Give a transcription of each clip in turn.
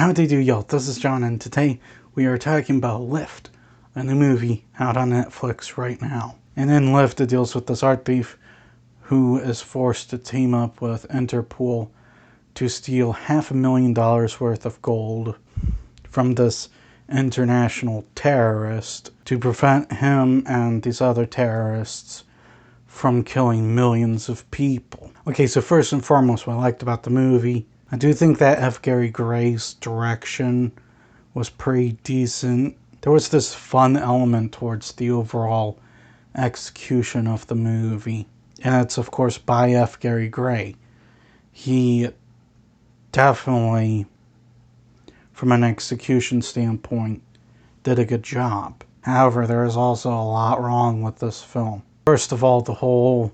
How do you do, y'all? This is John, and today we are talking about Lift, a new movie out on Netflix right now. And in Lift, it deals with this art thief who is forced to team up with Interpol to steal $500,000 worth of gold from this international terrorist to prevent him and these other terrorists from killing millions of people. Okay, so first and foremost, what I liked about the movie, I do think that F. Gary Gray's direction was pretty decent. There was this fun element towards the overall execution of the movie. And it's, of course, by F. Gary Gray. He definitely, from an execution standpoint, did a good job. However, there is also a lot wrong with this film. First of all, the whole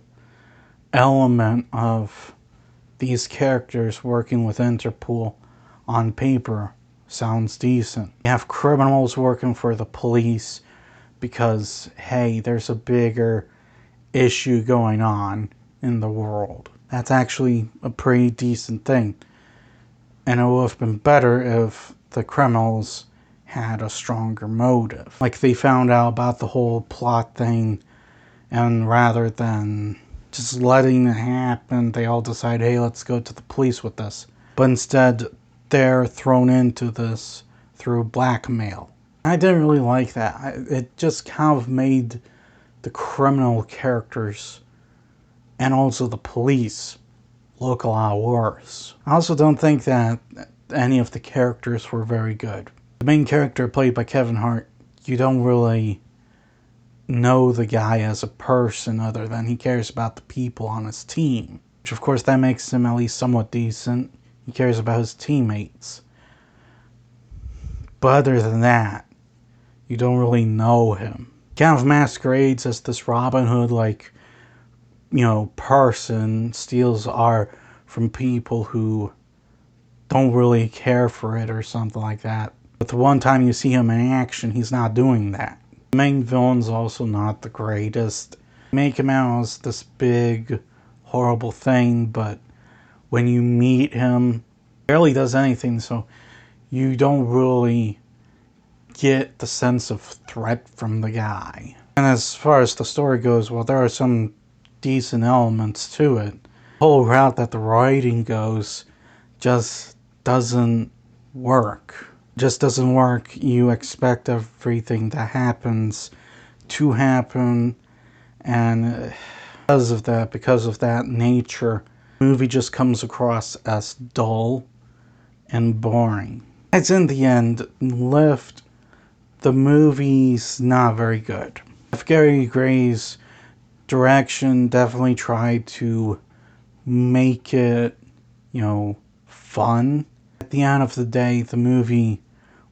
element of these characters working with Interpol on paper sounds decent. You have criminals working for the police because, hey, there's a bigger issue going on in the world. That's actually a pretty decent thing. And it would have been better if the criminals had a stronger motive. Like, they found out about the whole plot thing, and rather than just letting it happen, they all decide, hey, let's go to the police with this. But instead, they're thrown into this through blackmail. I didn't really like that. It just kind of made the criminal characters and also the police look a lot worse. I also don't think that any of the characters were very good. The main character, played by Kevin Hart, you don't really know the guy as a person other than he cares about the people on his team. Which, of course, that makes him at least somewhat decent. He cares about his teammates. But other than that, you don't really know him. Kind of masquerades as this Robin Hood, like, person, steals art from people who don't really care for it or something like that. But the one time you see him in action, he's not doing that. The main villain's also not the greatest. Make him out as this big, horrible thing, but when you meet him, he barely does anything, so you don't really get the sense of threat from the guy. And as far as the story goes, well, there are some decent elements to it. The whole route that the writing goes just doesn't work. Just doesn't work. You expect everything that happens to happen, and because of that nature, the movie just comes across as dull and boring. As in the end, Lift, the movie's not very good. F. Gary Gray's direction definitely tried to make it, fun. At the end of the day, the movie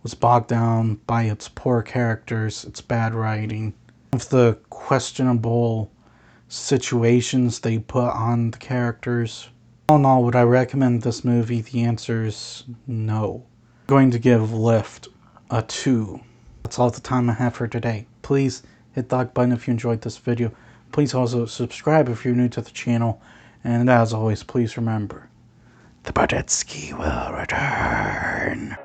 was bogged down by its poor characters, its bad writing, of the questionable situations they put on the characters. All in all, would I recommend this movie? The answer is no. I'm going to give Lift a 2. That's all the time I have for today. Please hit the like button if you enjoyed this video. Please also subscribe if you're new to the channel. And as always, please remember, the Bodetsky will return.